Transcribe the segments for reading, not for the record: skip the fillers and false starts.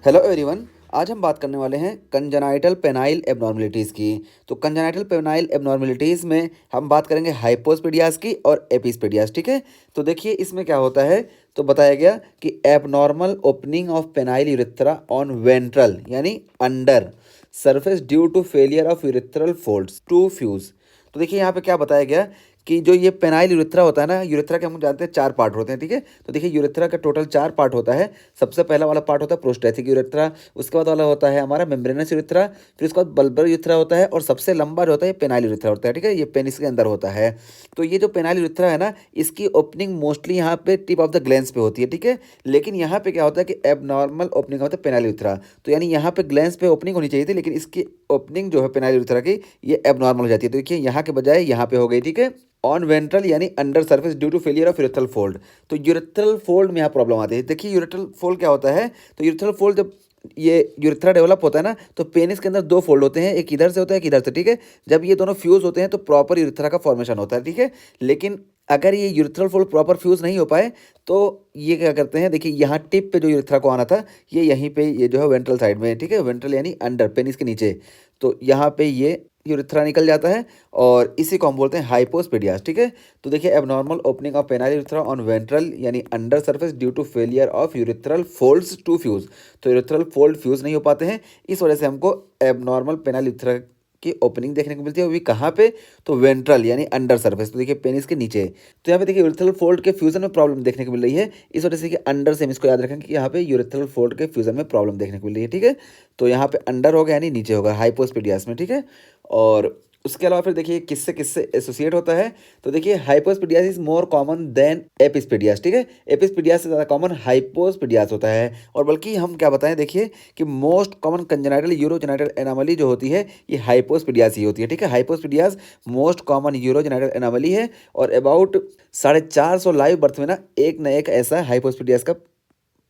Hello everyone. आज हम बात करने वाले हैं कंजेनाइटल पेनाइल एबनॉर्मलिटीज़ की। तो कंजेनाइटल पेनाइल एबनॉर्मलिटीज़ में हम बात करेंगे हाइपोस्पेडियास की और एपिस्पेडियास। ठीक है, तो देखिए इसमें क्या होता है। तो बताया गया कि abnormal opening of penile urethra on ventral यानी under surface due to failure of urethral folds to fuse. तो देखिए यहाँ पे क्या बताया गया कि जो ये पेनाइल यूरेथ्रा होता है ना, यूरेथ्रा के हम जानते हैं चार पार्ट होते हैं। ठीक है, तो देखिए यूरेथ्रा का टोटल चार पार्ट होता है। सबसे पहला वाला पार्ट होता है प्रोस्टेथिक यूरेथ्रा, उसके बाद वाला होता है हमारा मेम्ब्रेनस यूरेथ्रा, फिर उसके बाद बल्बर यूरेथ्रा होता है और सबसे लंबा जो होता है पेनाइल यूरेथ्रा होता है। ठीक है, ये पेनिस के अंदर होता है। तो ये जो पेनाइल यूरेथ्रा है ना, इसकी ओपनिंग मोस्टली यहाँ पे टिप ऑफ द ग्लैंस पे होती है। ठीक है, लेकिन यहाँ पे क्या होता है कि एबनॉर्मल ओपनिंग होता है पेनाइल यूरेथ्रा। तो यानी यहाँ पे ग्लैंस पे ओपनिंग होनी चाहिए थी, लेकिन इसकी ओपनिंग जो है पेनाइल यूरेथ्रा की ये एबनॉर्मल हो जाती है। तो देखिए यहाँ के बजाय यहाँ पे हो गई। ठीक है, ऑन वेंट्रल यानी under surface due to failure of urethral fold. तो यूरेथ्रल फोल्ड में यहाँ प्रॉब्लम आती है। देखिए यूरेथ्रल फोल्ड क्या होता है। तो यूरेथ्रल फोल्ड जब ये यूरेथ्रा डेवलप होता है ना, तो पेनिस के अंदर दो फोल्ड होते हैं, एक इधर से होता है एक इधर से। ठीक है, जब ये दोनों फ्यूज होते हैं तो प्रॉपर यूरेथ्रा का फॉर्मेशन होता है। ठीक है, लेकिन अगर ये यूरेथ्रल फोल्ड प्रॉपर फ्यूज नहीं हो पाए तो ये क्या करते हैं। देखिए यहाँ टिप पे जो यूरेथ्रा को आना था, ये यहीं पे ये जो है वेंट्रल साइड में। ठीक है, वेंट्रल यानी अंडर पेनिस के नीचे। तो यहाँ पे ये यूरेथ्रा निकल जाता है और इसी को हम बोलते हैं हाइपोस्पेडियास। ठीक है, तो देखिए abnormal opening of penile urethra on ventral यानी under surface due to failure of urethral folds to fuse. तो यूरेथ्रल फोल्ड फ्यूज नहीं हो पाते हैं, इस वजह से हमको एबनॉर्मल पेनाइल यूरेथ्रा की ओपनिंग देखने को मिलती है। वो भी कहाँ पे, तो वेंट्रल यानी अंडर सरफेस। तो देखिए पेनिस के नीचे। तो यहाँ पे देखिए यूरेथ्रल फोल्ड के फ्यूजन में प्रॉब्लम देखने को मिल रही है, इस वजह से कि अंडर से हम इसको याद रखेंगे कि यहाँ पे यूरेथ्रल फोल्ड के फ्यूजन में प्रॉब्लम देखने को मिल रही है। ठीक है, तो यहाँ पे अंडर होगा यानी नीचे होगा हाइपोस्पेडियास में। ठीक है, और उसके अलावा फिर देखिए किससे किससे एसोसिएट होता है। तो देखिए हाइपोस्पेडियास इज मोर कॉमन देन एपिस्पेडियास। ठीक है, एपिस्पेडियास से ज़्यादा कॉमन हाइपोस्पेडियास होता है। और बल्कि हम क्या बताएं, देखिए कि most common congenital urogenital anomaly जो होती है ये हाइपोस्पेडियास ही होती है। ठीक है, हाइपोस्पेडियास मोस्ट कॉमन यूरोजेनाइटल एनामली है और अबाउट 450 लाइव बर्थ में ना एक ऐसा हाइपोस्पेडियास का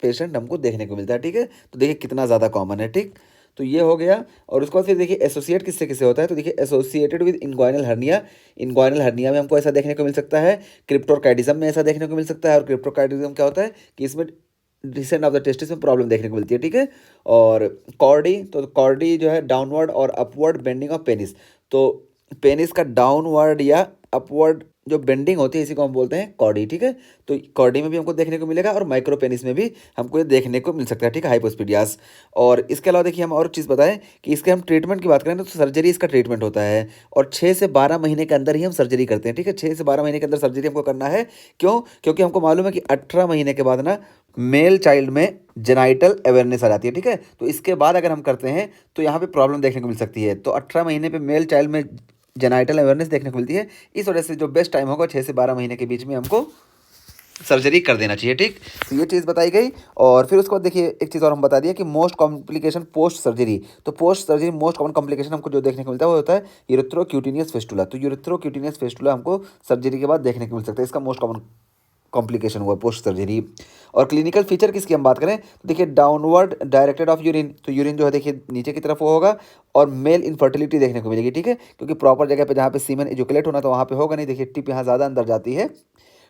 पेशेंट हमको देखने को मिलता है। ठीक है, तो देखिए कितना ज़्यादा कॉमन है। ठीक, तो ये हो गया। और उसके बाद फिर देखिए एसोसिएट किससे किससे होता है। तो देखिए associated with inguinal hernia, inguinal hernia में हमको ऐसा देखने को मिल सकता है। क्रिप्टोकाइटिज्म में ऐसा देखने को मिल सकता है। और क्रिप्टोकाइटिज्म क्या होता है कि इसमें डिसेंट ऑफ द टेस्टिस में प्रॉब्लम देखने को मिलती है। ठीक है, और कॉर्डी, तो कॉर्डी जो है डाउनवर्ड और अपवर्ड बेंडिंग ऑफ पेनिस। तो पेनिस का डाउनवर्ड या अपवर्ड जो बेंडिंग होती है इसी को हम बोलते हैं कॉर्डी। ठीक है, तो कॉर्डी में भी हमको देखने को मिलेगा और माइक्रो पेनिस में भी हमको ये देखने को मिल सकता है। ठीक है, हाइपोस्पेडियास। और इसके अलावा देखिए हम और चीज़ बताएं कि इसके हम ट्रीटमेंट की बात करें तो सर्जरी इसका ट्रीटमेंट होता है और 6 से 12 महीने के अंदर ही हम सर्जरी करते हैं। ठीक है, 6 से 12 महीने के अंदर सर्जरी हमको करना है। क्यों? क्योंकि हमको मालूम है कि 18 महीने के बाद ना मेल चाइल्ड में जेनाइटल अवेयरनेस आ जाती है। ठीक है, तो इसके बाद अगर हम करते हैं तो यहाँ पे प्रॉब्लम देखने को मिल सकती है। तो 18 महीने पे मेल चाइल्ड में जेनाइटल अवेयरनेस देखने को मिलती है, इस वजह से जो बेस्ट टाइम होगा 6 से 12 महीने के बीच में हमको सर्जरी कर देना चाहिए। ठीक, तो ये चीज़ बताई गई। और फिर उसके बाद देखिए एक चीज़ और हम बता दिया कि मोस्ट कॉम्प्लिकेशन पोस्ट सर्जरी। तो post surgery most common complication हमको जो देखने को मिलता है वो होता है यूरेथ्रोक्यूटेनियस फिस्टुला। तो यूरेथ्रोक्यूटेनियस फिस्टुला हमको सर्जरी के बाद देखने को मिल सकता है, इसका मोस्ट कॉमन कॉम्प्लिकेशन हुआ पोस्ट सर्जरी। और क्लिनिकल फीचर किसकी हम बात करें तो देखिए डाउनवर्ड डायरेक्टेड ऑफ यूरिन। तो यूरिन जो है देखिए नीचे की तरफ वो होगा और मेल इनफर्टिलिटी देखने को मिलेगी। ठीक है, क्योंकि प्रॉपर जगह पे जहाँ पे सीमेन इजुकुलेट होना तो वहाँ पे होगा नहीं। देखिए टिप यहाँ ज़्यादा अंदर जाती है।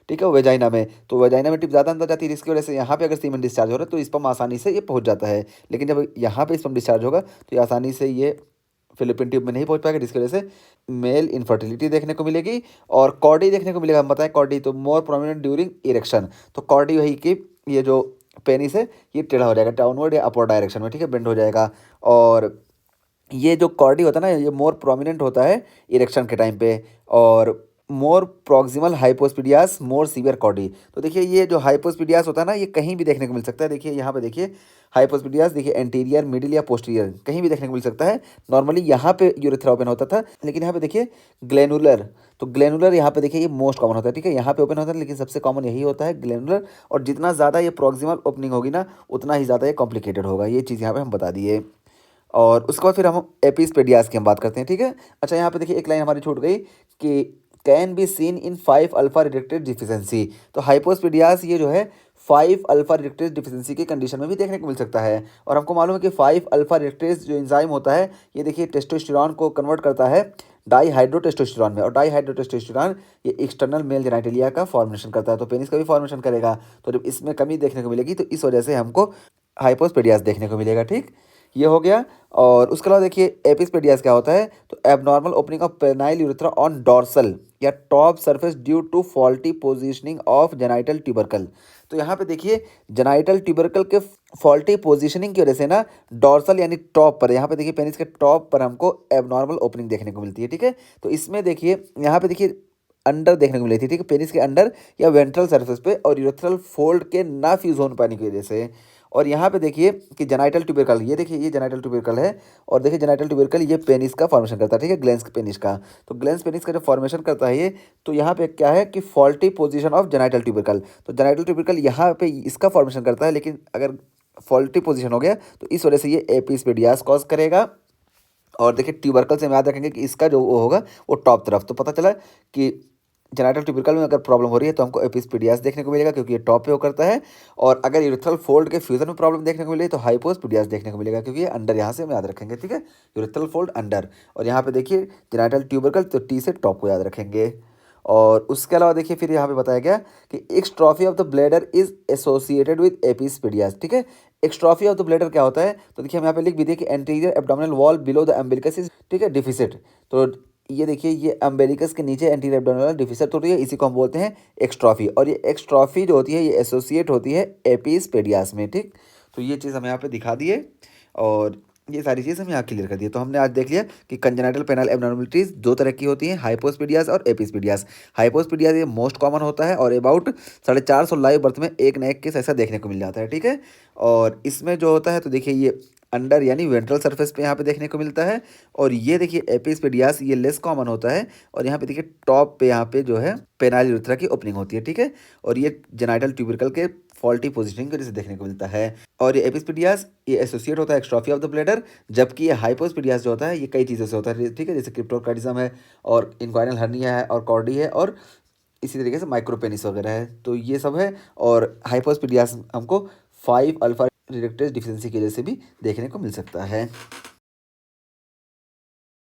ठीक है, वेजाइना में, तो वेजाइना में टिप ज़्यादा अंदर जाती है, जिसकी वजह से यहाँ पे अगर सीमेन डिस्चार्ज हो रहा है तो स्पर्म आसानी से ये पहुँच जाता है। लेकिन जब यहाँ पे स्पर्म डिस्चार्ज होगा तो ये आसानी से ये फिलिपिन ट्यूब में नहीं पहुंच पाएगा, जिसकी वजह से मेल इनफर्टिलिटी देखने को मिलेगी। और कॉर्डी देखने को मिलेगा। हम बताएं कॉर्डी तो मोर प्रोमिनेंट ड्यूरिंग इरेक्शन। तो कॉर्डी वही कि ये जो पेनिस है ये टेढ़ा हो जाएगा डाउनवर्ड या अपवर्ड डायरेक्शन में। ठीक है, बेंड हो जाएगा। और ये जो कॉर्डी होता है ना ये मोर प्रोमिनेंट होता है इरेक्शन के टाइम पे। और मोर प्रॉक्सिमल हाइपोस्पीडियास मोर सीवियर कॉर्डी। तो देखिए ये जो हाइपोस्पीडियास होता है ना ये कहीं भी देखने को मिल सकता है। देखिए यहाँ पे देखिए हाइपोस्पीडियास देखिए एंटीरियर मिडिल या पोस्टीरियर कहीं भी देखने को मिल सकता है। नॉर्मली यहाँ पे यूरेथ्रा ओपन होता था, लेकिन यहाँ पे देखिए ग्लैनुलर। तो ग्लैनुलर यहाँ पे देखिए ये मोस्ट कॉमन होता है। ठीक है, यहाँ पे ओपन होता है लेकिन सबसे कॉमन यही होता है ग्लैनुलर। और जितना ज़्यादा ये प्रॉक्सिमल ओपनिंग होगी ना उतना ही ज़्यादा ये कॉम्प्लिकेटेड होगा। ये चीज़ यहाँ पे हम बता दिए। और उसके बाद फिर हम एपिस्पेडियास की हम बात करते हैं। ठीक है, अच्छा यहाँ पे देखिए एक लाइन हमारी छूट गई कि can be seen in 5 alpha reductase deficiency. तो हाइपोस्पेडियास ये जो है 5 अल्फा रिडक्टेज डिफिशेंसी की कंडीशन में भी देखने को मिल सकता है। और हमको मालूम है कि 5 अल्फा रिडक्टेज जो एंजाइम होता है ये देखिए टेस्टोस्टेरॉन को कन्वर्ट करता है डाईहाइड्रोटेस्टोस्टेरॉन में। और डाईहाइड्रोटेस्टोस्टेरॉन ये एक्सटर्नल मेल जेनाइटेलिया का फॉर्मेशन करता है, तो पेनिस का भी फॉर्मेशन करेगा। तो जब इसमें कमी देखने को मिलेगी तो इस वजह से हमको हाइपोस्पेडियास देखने को मिलेगा, ठीक। ये हो गया। और उसके अलावा देखिए एपिस्पेडियास क्या होता है, तो abnormal opening of penile urethra on dorsal या top surface due to faulty positioning of genital tubercle. तो यहाँ पे देखिए जेनाइटल ट्यूबरकल के फॉल्टी पोजीशनिंग की वजह से ना डॉर्सल यानी टॉप पर, यहाँ पे देखिए पेनिस के टॉप पर हमको एबनॉर्मल ओपनिंग देखने को मिलती है, ठीक है। तो इसमें देखिए यहाँ पे देखिए अंडर देखने को मिली थी, ठीक है, पेनिस के अंडर या वेंट्रल सरफेस पे और यूरेथ्रल फोल्ड के ना फ्यूज होने पाने की वजह से। और यहाँ पे देखिए कि जेनाइटल ट्यूबरकल, ये देखिए ये जेनाइटल ट्यूबरकल है। और देखिए जेनाइटल ट्यूबरकल ये पेनिस का फॉर्मेशन करता है, ठीक है, ग्लैंस पेनिस का। तो ग्लैंस पेनिस का जो फॉर्मेशन करता है ये, तो यहाँ पे क्या है कि faulty position of genital tubercle. तो जेनाइटल ट्यूबरकल यहाँ पे इसका फॉर्मेशन करता है, लेकिन अगर फॉल्टी पोजीशन हो गया तो इस वजह से ये एपिस्पेडियास कॉज करेगा। और देखिए ट्यूबरकल से हम याद रखेंगे कि इसका जो वो होगा वो टॉप तरफ। तो पता चला कि जेनाइटल ट्यूबरकल में अगर प्रॉब्लम हो रही है तो हमको एपिस्पेडियास देखने को मिलेगा, क्योंकि ये टॉप पे वो करता है। और अगर यूरेथ्रल फोल्ड के फ्यूजन में प्रॉब्लम देखने को मिले तो हाइपोस्पेडियास देखने को मिलेगा, क्योंकि ये अंडर, यहाँ से हम याद रखेंगे, ठीक है, यूरेथ्रल फोल्ड अंडर। और यहाँ पे देखिए जेनाइटल ट्यूबरकल, तो टी से टॉप को याद रखेंगे। और उसके अलावा देखिए फिर यहाँ पे बताया गया कि exstrophy of the bladder is associated with epispadias, ठीक है। एक्स्ट्रॉफी ऑफ द ब्लैडर क्या होता है, तो देखिए हम यहाँ पे लिख भी दिए कि anterior abdominal wall below the umbilicus is, ठीक है, डिफिसिट। तो ये देखिए ये अम्बिलिकस के नीचे एंटीरियर एब्डोमिनल डिफिसिट होती है, इसी को हम बोलते हैं एक्स्ट्रॉफी। और ये एक्स्ट्रॉफी जो होती है ये एसोसिएट होती है एपिस्पेडियास में, ठीक। तो ये चीज़ हमें यहाँ पे दिखा दिए और ये सारी चीज़ हम यहाँ क्लियर कर दिए। तो हमने आज देख लिया कि कंजेनाइटल पेनाइल एब्नॉर्मलिटीज दो तरह की होती हैं, हाइपोस्पेडियास और एपिस्पेडियास। हाइपोस्पेडियास ये मोस्ट कॉमन होता है और अबाउट 450 लाइव बर्थ में एक न एक केस ऐसा देखने को मिल जाता है, ठीक है। और इसमें जो होता है तो देखिए ये अंडर यानी वेंट्रल सरफेस पे यहाँ पे देखने को मिलता है। और ये देखिए एपिस्पेडियास ये लेस कॉमन होता है और यहाँ पे देखिए टॉप पे यहाँ पे जो है पेनाइल यूरेथ्रा की ओपनिंग होती है, ठीक है। और ये जेनाइटल ट्यूबरकल के फॉल्टी पोजिशनिंग की वजह से देखने को मिलता है। और ये एपिस्पेडियास ये एसोसिएट होता है एक्स्ट्रॉफी ऑफ द ब्लैडर, जबकि ये हाइपोस्पेडियास जो होता है ये कई चीज़ों से होता है, ठीक है, जैसे क्रिप्टोकार्डिज्म है और इंक्वाइनल हर्निया है और कॉर्डी है और इसी तरीके से माइक्रोपेनिस वगैरह है, तो ये सब है। और हाइपोस्पेडियास हमको 5 अल्फा रिडक्टेज डिफिशिएंसी की वजह से भी देखने को मिल सकता है।